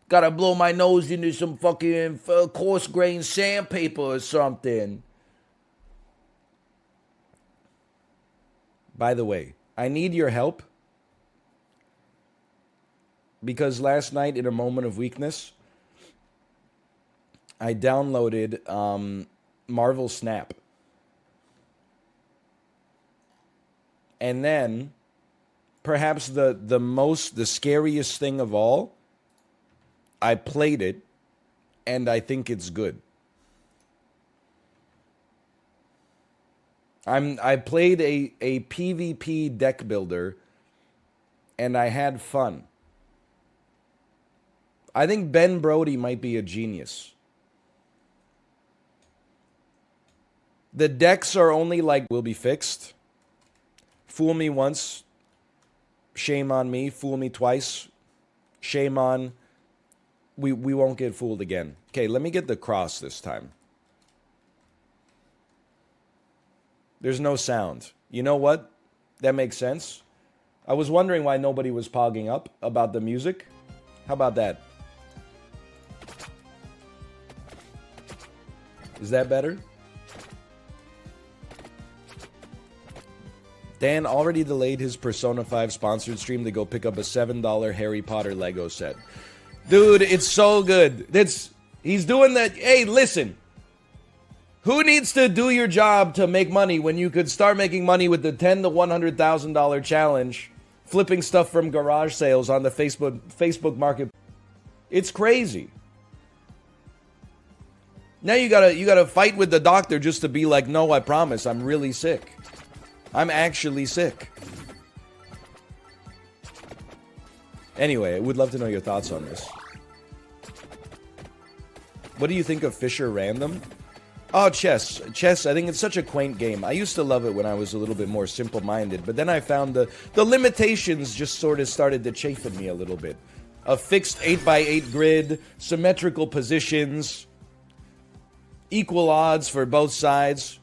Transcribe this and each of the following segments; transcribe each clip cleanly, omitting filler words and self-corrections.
Gotta blow my nose into some fucking coarse grain sandpaper or something. By the way, I need your help. Because last night, in a moment of weakness, I downloaded Marvel Snap. And then, perhaps the scariest thing of all, I played it, and I think it's good. I played a PvP deck builder, and I had fun. I think Ben Brody might be a genius. The decks are only like, will be fixed. Fool me once, shame on me. Fool me twice, shame on. We won't get fooled again. Okay, let me get the cross this time. There's no sound. You know what? That makes sense. I was wondering why nobody was pogging up about the music. How about that? Is that better? Dan already delayed his Persona 5 sponsored stream to go pick up a $7 Harry Potter Lego set. Dude, it's so good. He's doing that. Hey, listen. Who needs to do your job to make money when you could start making money with the $10,000 to $100,000 challenge, flipping stuff from garage sales on the Facebook market? It's crazy. Now you gotta fight with the doctor just to be like, no, I promise, I'm really sick. I'm actually sick. Anyway, I would love to know your thoughts on this. What do you think of Fisher Random? Oh, chess. Chess, I think it's such a quaint game. I used to love it when I was a little bit more simple-minded, but then I found the limitations just sort of started to chafe at me a little bit. A fixed 8x8 grid, symmetrical positions, equal odds for both sides.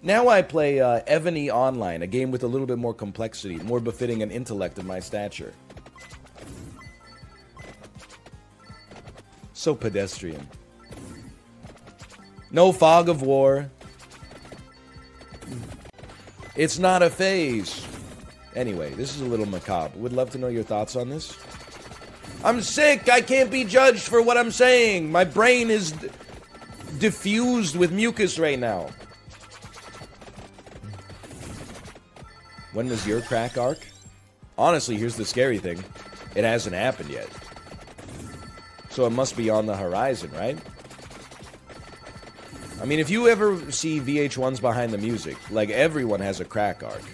Now I play Evany Online, a game with a little bit more complexity, more befitting an intellect of my stature. So pedestrian. No fog of war. It's not a phase. Anyway, this is a little macabre. Would love to know your thoughts on this. I'm sick. I can't be judged for what I'm saying. My brain is diffused with mucus right now. When was your crack arc? Honestly, here's the scary thing. It hasn't happened yet. So it must be on the horizon, right? I mean, if you ever see VH1's Behind the Music, like, everyone has a crack arc.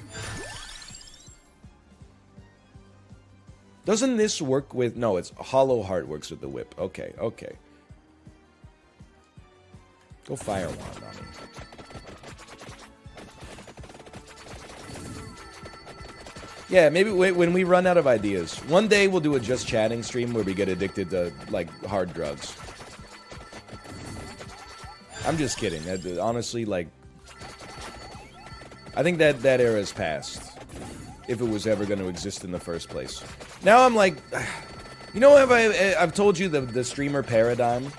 Doesn't this work with... No, it's Hollow Heart works with the whip. Okay, okay. Go Fire Wand on him. Yeah, maybe when we run out of ideas. One day we'll do a just chatting stream where we get addicted to, like, hard drugs. I'm just kidding. Honestly, like... I think that era's passed. If it was ever going to exist in the first place. Now I'm like... You know, I've told you the streamer paradigm?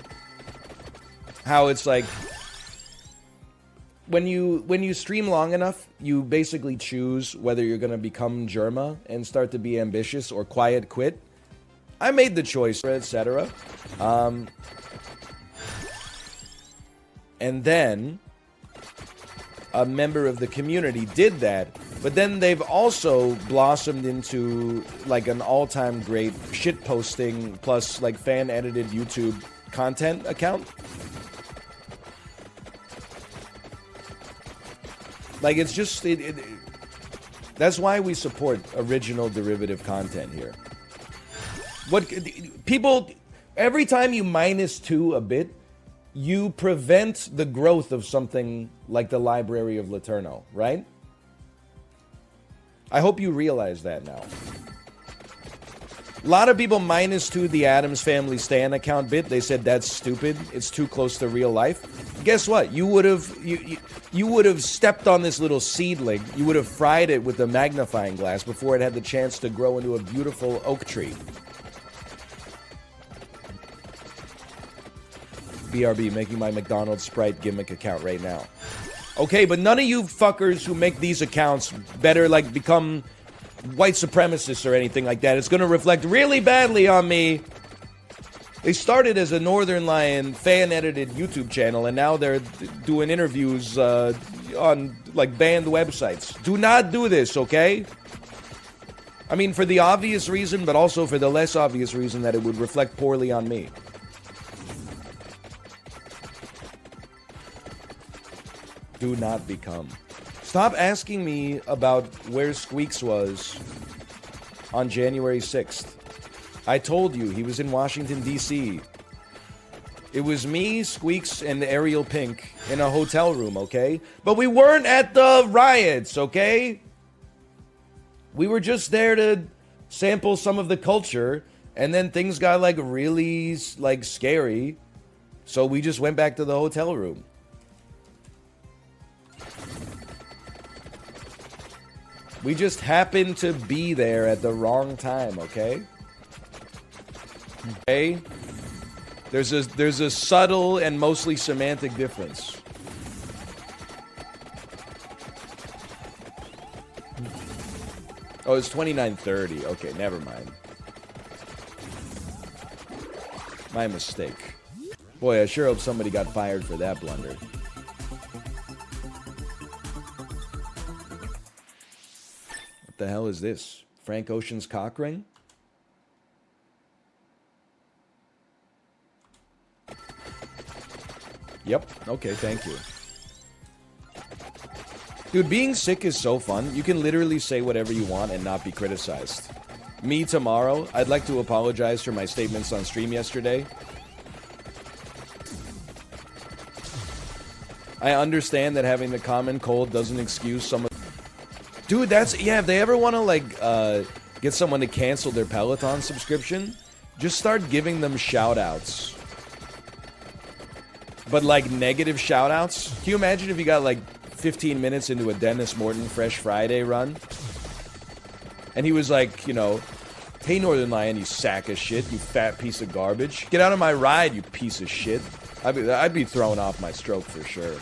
How it's like... When you stream long enough, you basically choose whether you're going to become Germa and start to be ambitious or quiet quit. I made the choice, etc. And then a member of the community did that, but then they've also blossomed into like an all-time great shitposting plus like fan-edited YouTube content account. Like, it's just... that's why we support original derivative content here. What... People... Every time you -2 a bit, you prevent the growth of something like the Library of Laterno, right? I hope you realize that now. A lot of people -2 the Addams Family Stan account bit. They said that's stupid. It's too close to real life. Guess what? You would have stepped on this little seedling. You would have fried it with a magnifying glass before it had the chance to grow into a beautiful oak tree. BRB, making my McDonald's Sprite gimmick account right now. Okay, but none of you fuckers who make these accounts better, like, become white supremacists or anything like that. It's gonna reflect really badly on me. They started as a Northern Lion fan-edited YouTube channel, and now they're doing interviews on, like, banned websites. Do not do this, okay? I mean, for the obvious reason, but also for the less obvious reason that it would reflect poorly on me. Do not become. Stop asking me about where Squeaks was on January 6th. I told you, he was in Washington, D.C. It was me, Squeaks, and Ariel Pink in a hotel room, okay? But we weren't at the riots, okay? We were just there to sample some of the culture, and then things got, like, really, like, scary. So we just went back to the hotel room. We just happened to be there at the wrong time, okay? Okay? There's a subtle and mostly semantic difference. Oh, it's 29:30. Okay, never mind. My mistake. Boy, I sure hope somebody got fired for that blunder. What the hell is this? Frank Ocean's cock ring? Yep. Okay, thank you. Dude, being sick is so fun. You can literally say whatever you want and not be criticized. Me tomorrow, I'd like to apologize for my statements on stream yesterday. I understand that having the common cold doesn't excuse some of... Dude, that's... Yeah, if they ever want to, like, get someone to cancel their Peloton subscription, just start giving them shout-outs. But, like, negative shout-outs? Can you imagine if you got, like, 15 minutes into a Dennis Morton Fresh Friday run? And he was like, you know, hey, Northern Lion, you sack of shit, you fat piece of garbage. Get out of my ride, you piece of shit. I'd be throwing off my stroke for sure.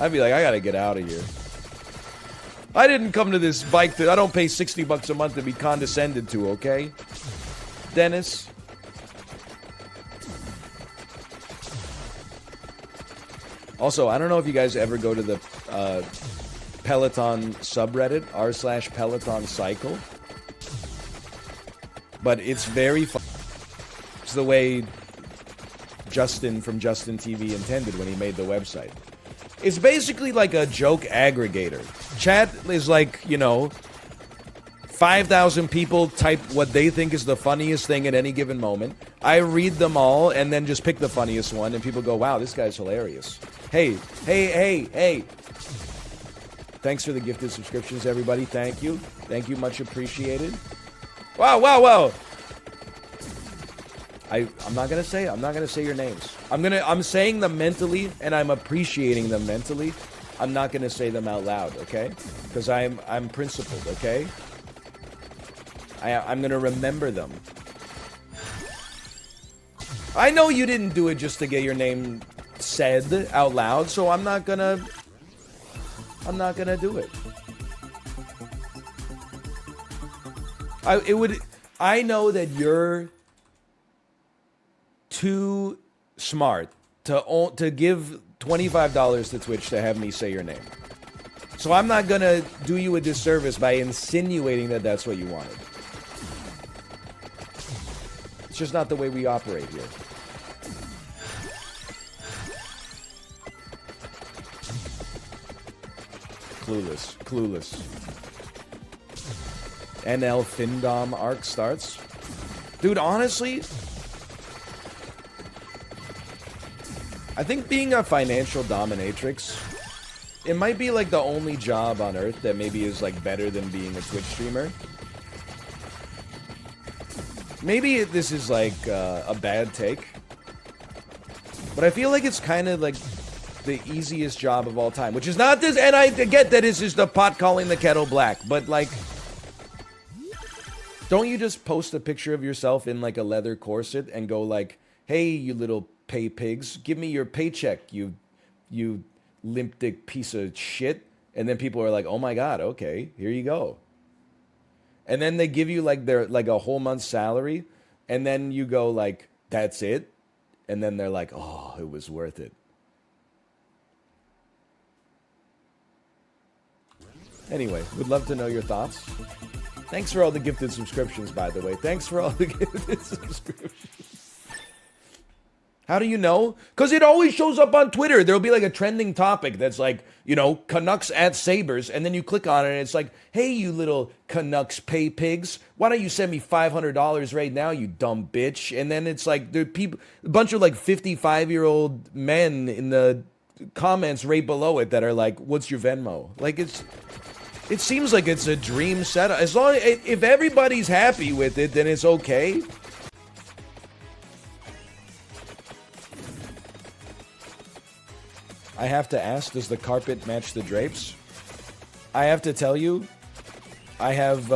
I'd be like, I gotta get out of here. I didn't come to this bike I don't pay 60 bucks a month to be condescended to, okay? Dennis. Also, I don't know if you guys ever go to the Peloton subreddit, r/Peloton Cycle. But it's very fun. It's the way Justin from Justin TV intended when he made the website. It's basically like a joke aggregator. Chat is like, you know, 5,000 people type what they think is the funniest thing at any given moment. I read them all and then just pick the funniest one, and people go, wow, this guy's hilarious. Hey. Thanks for the gifted subscriptions, everybody. Thank you. Thank you, much appreciated. Wow. I'm not gonna say your names. I'm saying them mentally, and I'm appreciating them mentally. I'm not gonna say them out loud, okay? Because I'm principled, okay? I'm gonna remember them. I know you didn't do it just to get your name said out loud, so I'm not gonna do it. I know that you're too smart to give $25 to Twitch to have me say your name. So I'm not gonna do you a disservice by insinuating that that's what you wanted. It's just not the way we operate here. Clueless. NL Findom arc starts. Dude, honestly, I think being a financial dominatrix, it might be like the only job on earth that maybe is like better than being a Twitch streamer. Maybe this is like a bad take, but I feel like it's kind of like the easiest job of all time, which is not this, and I get that it's just the pot calling the kettle black, but like, don't you just post a picture of yourself in like a leather corset and go like, Hey, you little pay pigs, give me your paycheck, you limp dick piece of shit. And then people are like, oh my God, okay, here you go. And then they give you like a whole month's salary, and then you go like, that's it? And then they're like, oh, it was worth it. Anyway, would love to know your thoughts. Thanks for all the gifted subscriptions, by the way. Thanks for all the gifted subscriptions. How do you know? Because it always shows up on Twitter. There'll be like a trending topic that's like, you know, Canucks at Sabres. And then you click on it and it's like, hey, you little Canucks pay pigs. Why don't you send me $500 right now, you dumb bitch? And then it's like, there are people, a bunch of like 55-year-old men in the comments right below it that are like, what's your Venmo? Like it seems like it's a dream setup. As long if everybody's happy with it, then it's okay. I have to ask, does the carpet match the drapes? I have to tell you, I have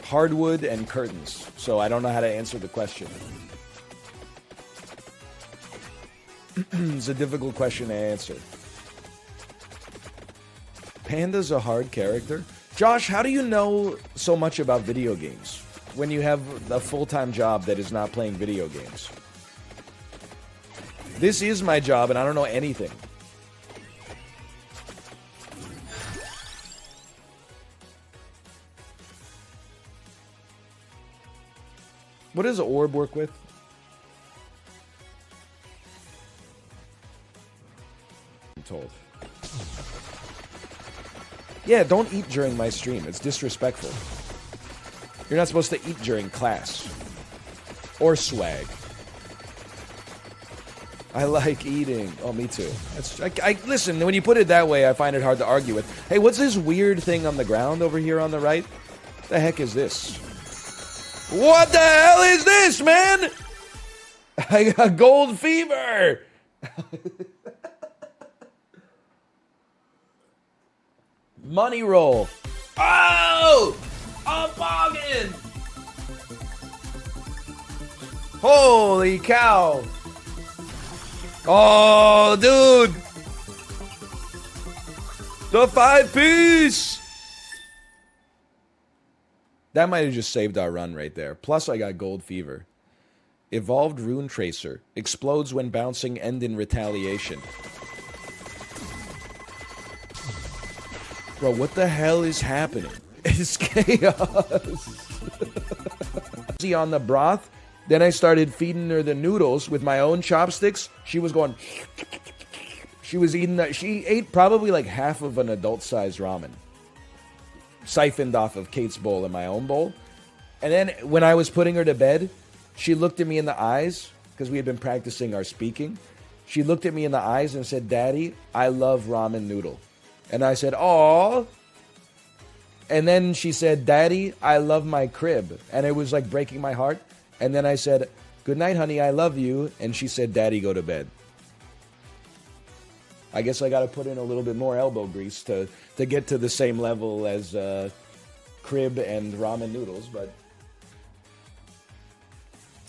hardwood and curtains, so I don't know how to answer the question. It's a difficult question to answer. Panda's a hard character. Josh, how do you know so much about video games when you have a full-time job that is not playing video games? This is my job, and I don't know anything. What does orb work with? I'm told. Yeah, don't eat during my stream. It's disrespectful. You're not supposed to eat during class. Or swag. I like eating. Oh, me too. Listen, when you put it that way, I find it hard to argue with. Hey, what's this weird thing on the ground over here on the right? The heck is this? What the hell is this, man? I got gold fever. Money roll. Oh! A bargain! Holy cow! Oh, dude! The 5-piece! That might have just saved our run right there. Plus, I got gold fever. Evolved Rune Tracer. Explodes when bouncing, end in retaliation. Bro, what the hell is happening? It's chaos. On the broth. Then I started feeding her the noodles with my own chopsticks. She was going... She was eating that. She ate probably like half of an adult-sized ramen. Siphoned off of Kate's bowl and my own bowl. And then when I was putting her to bed, she looked at me in the eyes, because we had been practicing our speaking. She looked at me in the eyes and said, Daddy, I love ramen noodle. And I said, "Aw." And then she said, Daddy, I love my crib. And it was like breaking my heart. And then I said, good night, honey, I love you. And she said, Daddy, go to bed. I guess I got to put in a little bit more elbow grease to get to the same level as crib and ramen noodles.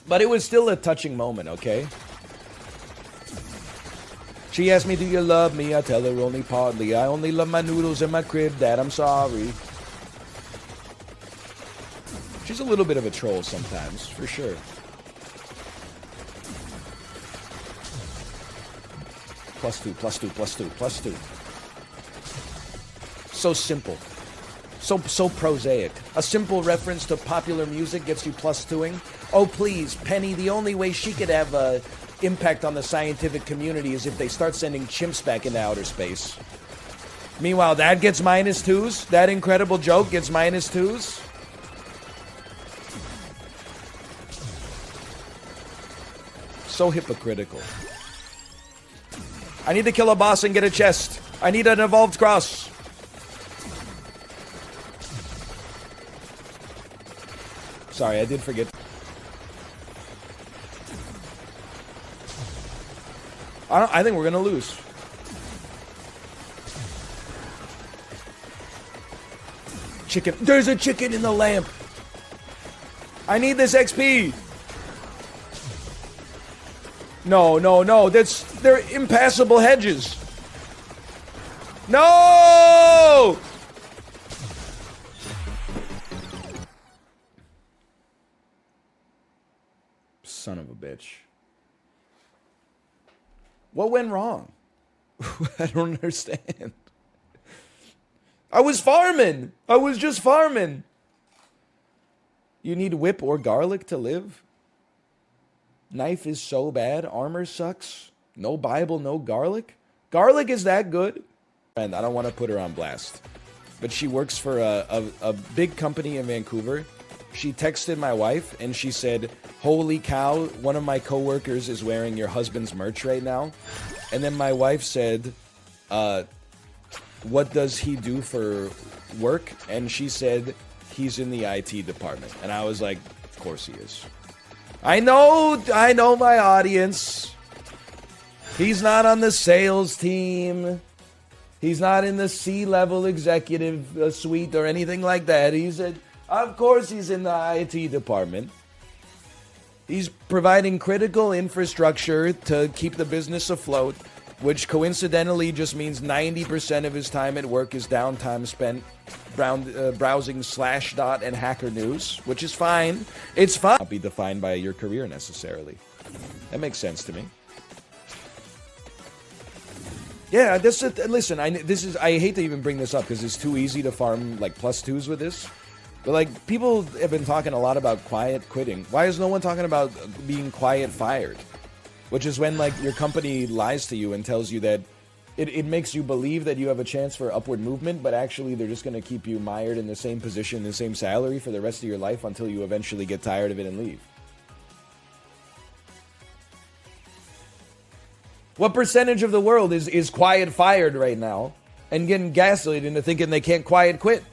But it was still a touching moment, okay? She asked me, do you love me? I tell her only partly. I only love my noodles and my crib, Dad, I'm sorry. She's a little bit of a troll sometimes, for sure. +2, +2, +2, +2. So simple. So prosaic. A simple reference to popular music gets you +2ing. Oh, please, Penny, the only way she could have a impact on the scientific community is if they start sending chimps back into outer space. Meanwhile, that gets -2s. That incredible joke gets -2s. So hypocritical. I need to kill a boss and get a chest. I need an evolved cross. Sorry, I did forget. I think we're gonna lose. Chicken. There's a chicken in the lamp. I need this XP. No, no, no. They're impassable hedges. No! Son of a bitch. What went wrong? I don't understand. I was farming. I was just farming. You need whip or garlic to live? Knife is so bad. Armor sucks. No Bible, no garlic. Garlic is that good? And I don't want to put her on blast, but she works for a big company in Vancouver. She texted my wife and she said, "Holy cow, one of my coworkers is wearing your husband's merch right now." And then my wife said, "What does he do for work?" And she said, "He's in the IT department." And I was like, "Of course he is." I know my audience. He's not on the sales team. He's not in the C-level executive suite or anything like that. Of course he's in the IT department. He's providing critical infrastructure to keep the business afloat, which coincidentally just means 90% of his time at work is downtime spent browsing Slashdot and Hacker News, which is fine. It's fine. Not be defined by your career necessarily. That makes sense to me. Yeah, listen, I hate to even bring this up because it's too easy to farm like +2s with this. But like, people have been talking a lot about quiet quitting. Why is no one talking about being quiet fired? Which is when like your company lies to you and tells you that it makes you believe that you have a chance for upward movement, but actually they're just going to keep you mired in the same position, the same salary for the rest of your life until you eventually get tired of it and leave. What percentage of the world is quiet fired right now and getting gaslit into thinking they can't quiet quit?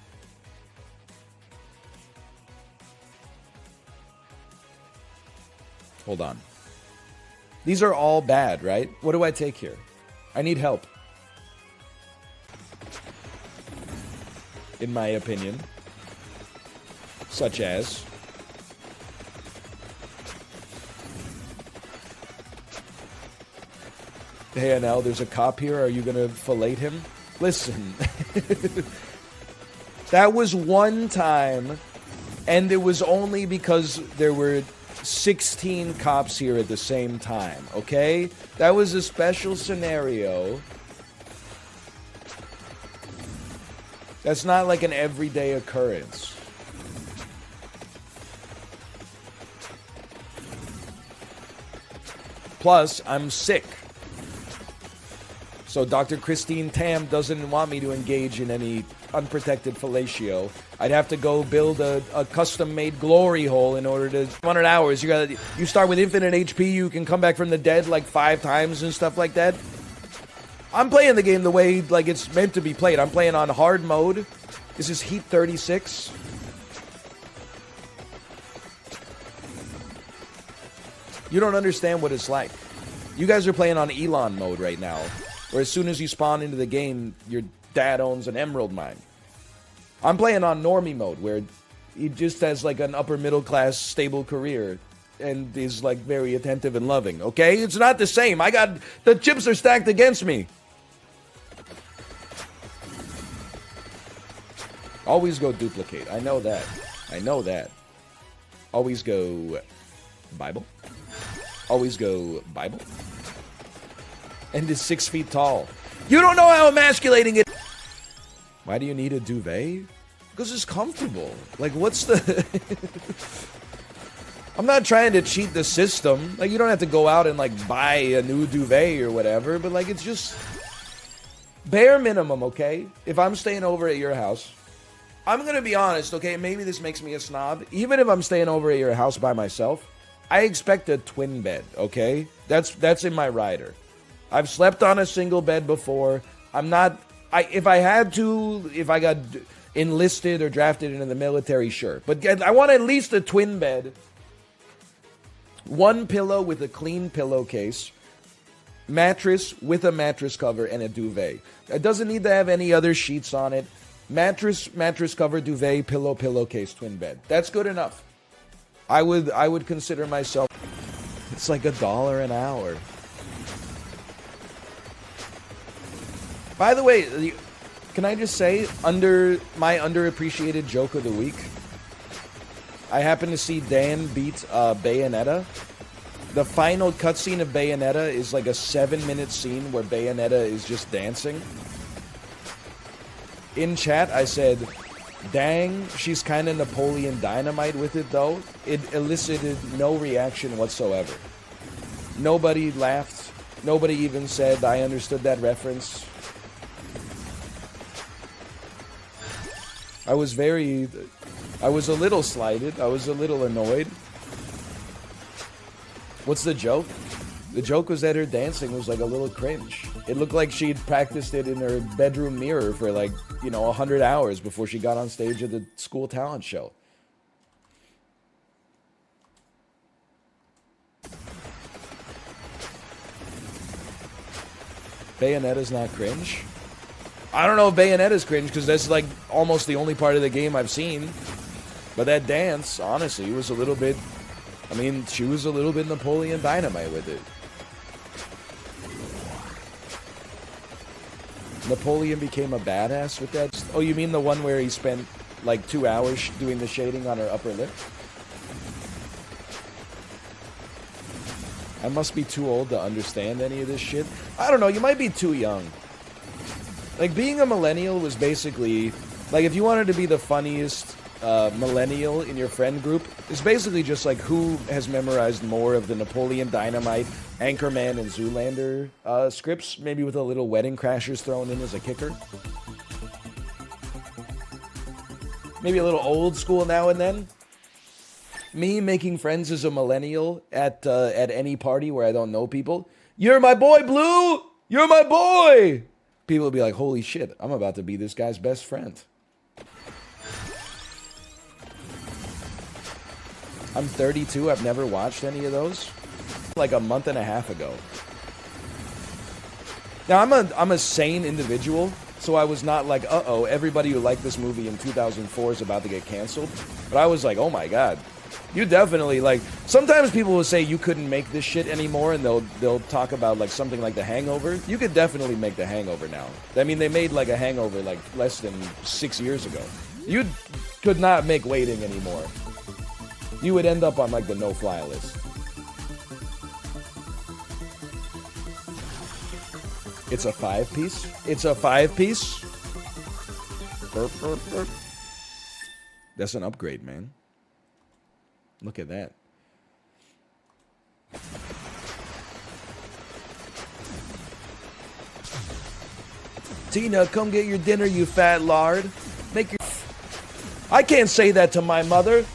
Hold on. These are all bad, right? What do I take here? I need help. In my opinion. Such as... Hey, NL, there's a cop here. Are you going to fillet him? Listen. That was one time, and it was only because there were 16 cops here at the same time, okay? That was a special scenario. That's not like an everyday occurrence. Plus, I'm sick. So Dr. Christine Tam doesn't want me to engage in any unprotected fellatio. I'd have to go build a custom-made glory hole in order to... 100 hours, you start with infinite HP, you can come back from the dead like 5 times and stuff like that. I'm playing the game the way like it's meant to be played. I'm playing on hard mode. This is Heat 36. You don't understand what it's like. You guys are playing on Elon mode right now, where as soon as you spawn into the game, your dad owns an emerald mine. I'm playing on normie mode, where he just has like an upper middle class stable career and is like very attentive and loving, okay? It's not the same. The chips are stacked against me. Always go duplicate. I know that. I know that. Always go Bible. Always go Bible. And is 6 feet tall. You don't know how emasculating it. Why do you need a duvet? Because it's comfortable. Like, what's the... I'm not trying to cheat the system. Like, you don't have to go out and, like, buy a new duvet or whatever. But, like, it's just... bare minimum, okay? If I'm staying over at your house... I'm going to be honest, okay? Maybe this makes me a snob. Even if I'm staying over at your house by myself, I expect a twin bed, okay? That's in my rider. I've slept on a single bed before. If I had to, if I got enlisted or drafted into the military, sure. But I want at least a twin bed. One pillow with a clean pillowcase. Mattress with a mattress cover and a duvet. It doesn't need to have any other sheets on it. Mattress cover, duvet, pillowcase, twin bed. That's good enough. I would consider myself... It's like $1 an hour. By the way, can I just say, under my underappreciated joke of the week, I happened to see Dan beat Bayonetta. The final cutscene of Bayonetta is like a 7-minute scene where Bayonetta is just dancing. In chat, I said, dang, she's kind of Napoleon Dynamite with it, though. It elicited no reaction whatsoever. Nobody laughed. Nobody even said, I understood that reference. I was a little slighted. I was a little annoyed. What's the joke? The joke was that her dancing was like a little cringe. It looked like she'd practiced it in her bedroom mirror for like, 100 hours before she got on stage at the school talent show. Bayonetta's not cringe? I don't know if Bayonetta's cringe, because that's like almost the only part of the game I've seen. But that dance, honestly, was a little bit... she was a little bit Napoleon Dynamite with it. Napoleon became a badass with that? Oh, you mean the one where he spent like 2 hours doing the shading on her upper lip? I must be too old to understand any of this shit. I don't know, you might be too young. Like, being a millennial was basically... Like, if you wanted to be the funniest millennial in your friend group, it's basically just like who has memorized more of the Napoleon Dynamite, Anchorman, and Zoolander scripts, maybe with a little Wedding Crashers thrown in as a kicker. Maybe a little old school now and then. Me making friends as a millennial at any party where I don't know people. You're my boy, Blue! You're my boy! People will be like, holy shit, I'm about to be this guy's best friend. I'm 32, I've never watched any of those. Like a month and a half ago. Now, I'm a sane individual, so I was not like, uh-oh, everybody who liked this movie in 2004 is about to get canceled. But I was like, oh my god. You definitely, like, sometimes people will say you couldn't make this shit anymore, and they'll talk about, like, something like The Hangover. You could definitely make The Hangover now. I mean, they made, like, a Hangover, like, less than 6 years ago. You could not make Waiting anymore. You would end up on, like, the no-fly list. It's a 5-piece? It's a 5-piece? Burp, burp, burp. That's an upgrade, man. Look at that. Tina, come get your dinner, you fat lard. Make your... I can't say that to my mother.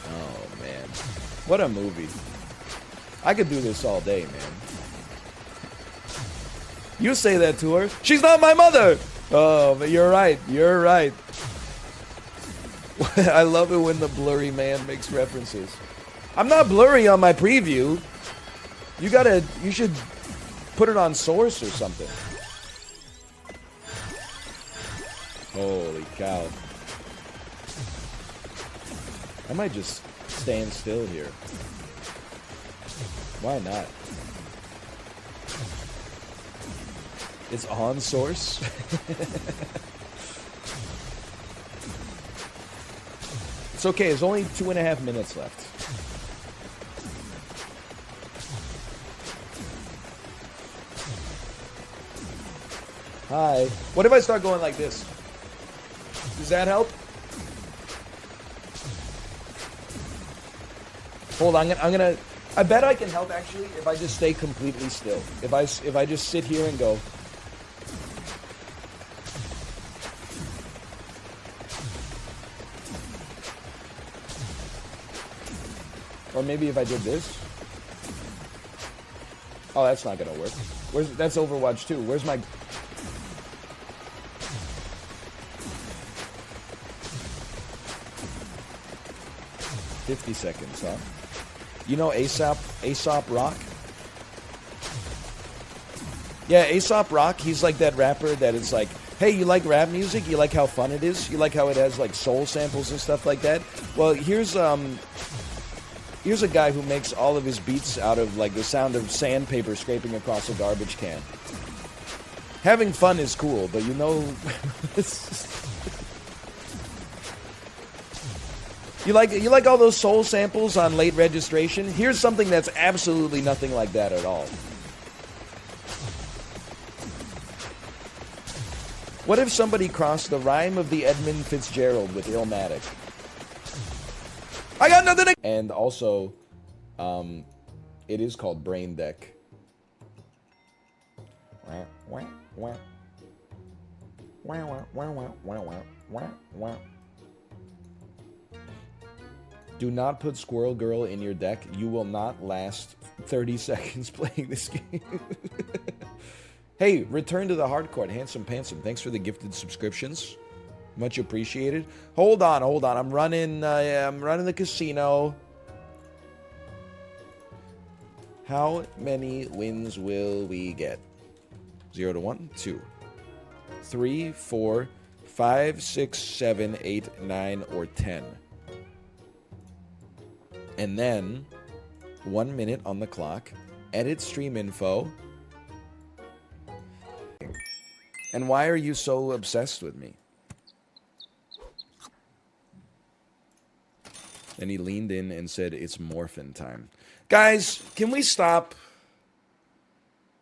Oh, man. What a movie. I could do this all day, man. You say that to her. She's not my mother. Oh, but you're right. You're right. I love it when the blurry man makes references. I'm not blurry on my preview. You should put it on source or something. Holy cow. I might just stand still here. Why not? It's on source. It's okay. There's only 2.5 minutes left. Hi. What if I start going like this? Does that help? Hold on. I'm gonna. I bet I can help actually if I just stay completely still. If I just sit here and go. Or maybe if I did this. Oh, that's not gonna work. That's Overwatch 2. Where's my... $50 seconds, huh? You know Aesop Rock? Yeah, Aesop Rock, he's like that rapper that is like, Hey, you like rap music? You like how fun it is? You like how it has like soul samples and stuff like that? Well, here's a guy who makes all of his beats out of like the sound of sandpaper scraping across a garbage can. Having fun is cool, but you know, you like all those soul samples on late registration? Here's something that's absolutely nothing like that at all. What if somebody crossed the rhyme of the Edmund Fitzgerald with Illmatic? I got nothing to... And also, it is called Brain Deck. Do not put Squirrel Girl in your deck. You will not last 30 seconds playing this game. Hey, return to the hardcore, Handsome Pantsome. Thanks for the gifted subscriptions. Much appreciated. Hold on. I'm running the casino. How many wins will we get? 0 to 1, 2, 3, 4, 5, 6, 7, 8, 9, or 10. And then 1 minute on the clock. Edit stream info. And why are you so obsessed with me? And he leaned in and said, it's morphin time. Guys, can we stop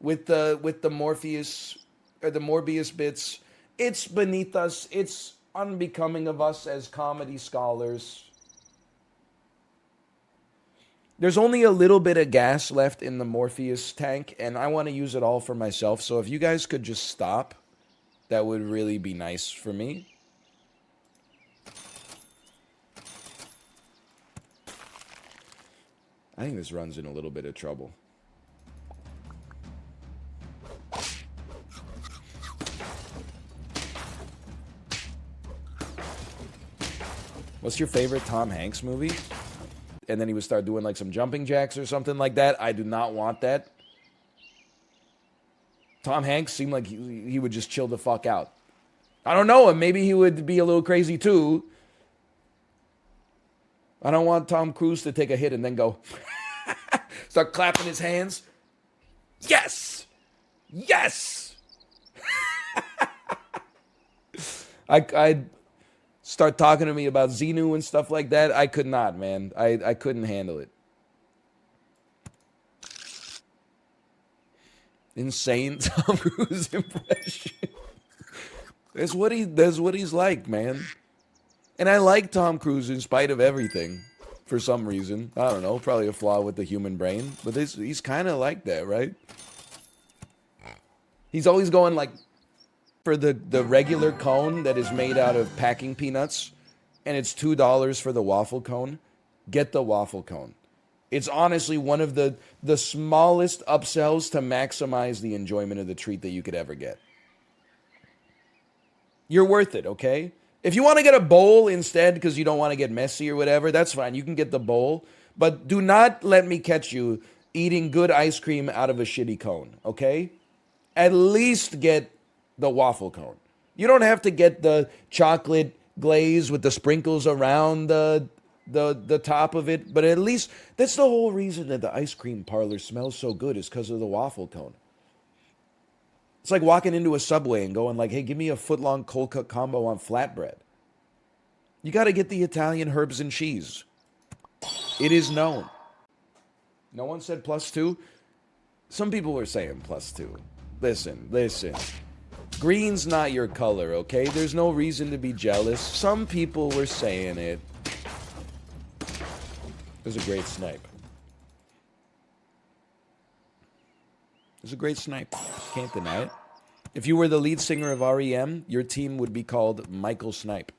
with the Morpheus or the Morbius bits? It's beneath us. It's unbecoming of us as comedy scholars. There's only a little bit of gas left in the Morpheus tank, and I want to use it all for myself. So if you guys could just stop, that would really be nice for me. I think this run's in a little bit of trouble. What's your favorite Tom Hanks movie? And then he would start doing like some jumping jacks or something like that. I do not want that. Tom Hanks seemed like he would just chill the fuck out. I don't know him. Maybe he would be a little crazy too. I don't want Tom Cruise to take a hit and then go start clapping his hands. Yes! Yes! I'd start talking to me about Xenu and stuff like that. I could not, man. I couldn't handle it. Insane Tom Cruise impression. That's what he's like, man. And I like Tom Cruise in spite of everything. For some reason. I don't know. Probably a flaw with the human brain. But he's kind of like that, right? He's always going like for the regular cone that is made out of packing peanuts. And it's $2 for the waffle cone. Get the waffle cone. It's honestly one of the smallest upsells to maximize the enjoyment of the treat that you could ever get. You're worth it, okay? If you want to get a bowl instead because you don't want to get messy or whatever, that's fine. You can get the bowl. But do not let me catch you eating good ice cream out of a shitty cone, okay? At least get the waffle cone. You don't have to get the chocolate glaze with the sprinkles around the top of it. But at least, that's the whole reason that the ice cream parlor smells so good is because of the waffle cone. It's like walking into a Subway and going like, hey, give me a foot-long cold cut combo on flatbread. You got to get the Italian herbs and cheese. It is known. No one said +2. Some people were saying +2. Listen. Green's not your color, okay? There's no reason to be jealous. Some people were saying it. It was a great snipe. It was a great snipe. Can't deny it. If you were the lead singer of REM, your team would be called Michael Snipe.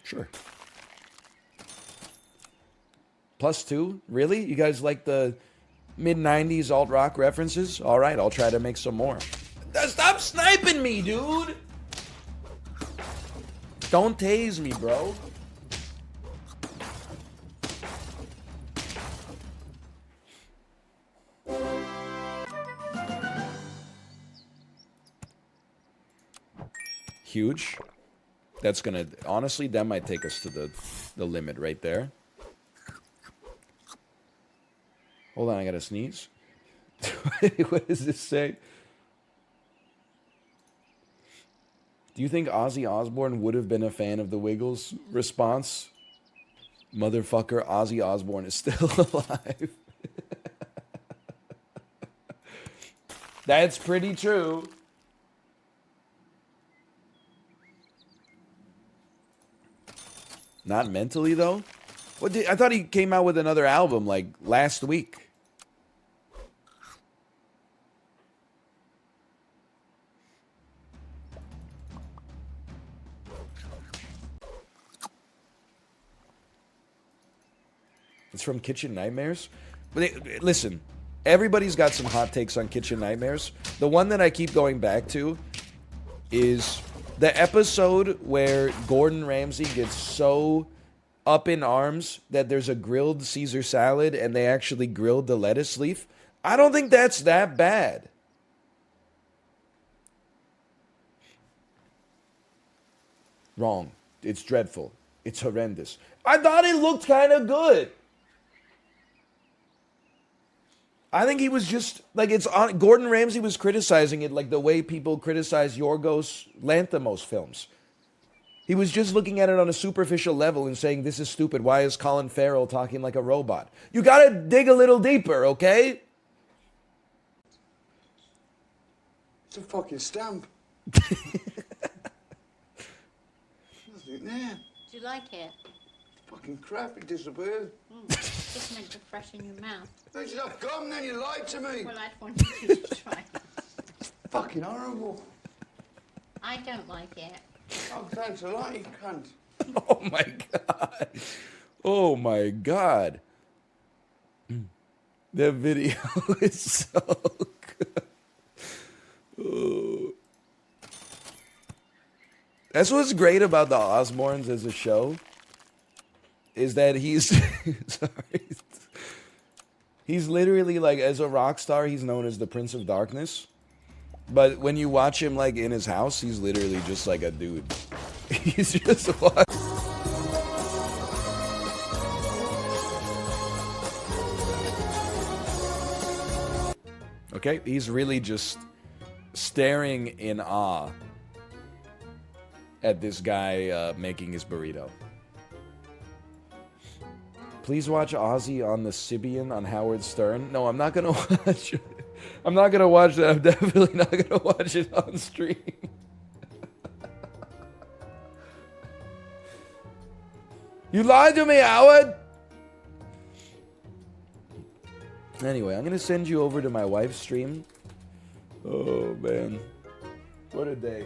Sure. +2? Really? You guys like the mid-90s alt-rock references? All right, I'll try to make some more. Stop sniping me, dude! Don't tase me, bro. huge. That's gonna, honestly, that might take us to the limit right there. Hold on, I gotta sneeze. What does this say? Do you think Ozzy Osbourne would have been a fan of the Wiggles? Response: motherfucker, Ozzy Osbourne is still alive. That's pretty true. Not mentally, though? I thought he came out with another album, like, last week. It's from Kitchen Nightmares? But listen, everybody's got some hot takes on Kitchen Nightmares. The one that I keep going back to is the episode where Gordon Ramsay gets so up in arms that there's a grilled Caesar salad and they actually grilled the lettuce leaf. I don't think that's that bad. Wrong. It's dreadful. It's horrendous. I thought it looked kind of good. I think he was just, like, it's on, Gordon Ramsay was criticizing it like the way people criticize Yorgos Lanthimos films. He was just looking at it on a superficial level and saying, this is stupid. Why is Colin Farrell talking like a robot? You gotta dig a little deeper, okay? It's a fucking stamp. Nothing there. Do you like it? Fucking crap, it disappeared. Just meant to freshen your mouth. They should have gum, then you lied to me. Well, I'd wanted you to try it. Fucking horrible. I don't like it. Oh, thanks a lot, you cunt. Oh my God. Oh my God. That video is so good. Oh. That's what's great about the Osbournes as a show. Is that he's sorry. He's literally, like, as a rock star, he's known as the Prince of Darkness. But when you watch him, like, in his house, he's literally just like a dude. He's just what? Okay, he's really just staring in awe at this guy making his burrito. Please watch Ozzy on the Sibian on Howard Stern. No, I'm not gonna watch it. I'm not gonna watch that. I'm definitely not gonna watch it on stream. You lied to me, Howard! Anyway, I'm gonna send you over to my wife's stream. Oh, man. What a day.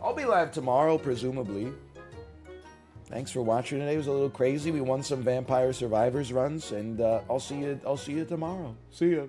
I'll be live tomorrow, presumably. Thanks for watching today. It was a little crazy. We won some Vampire Survivors runs, and I'll see you tomorrow. See ya.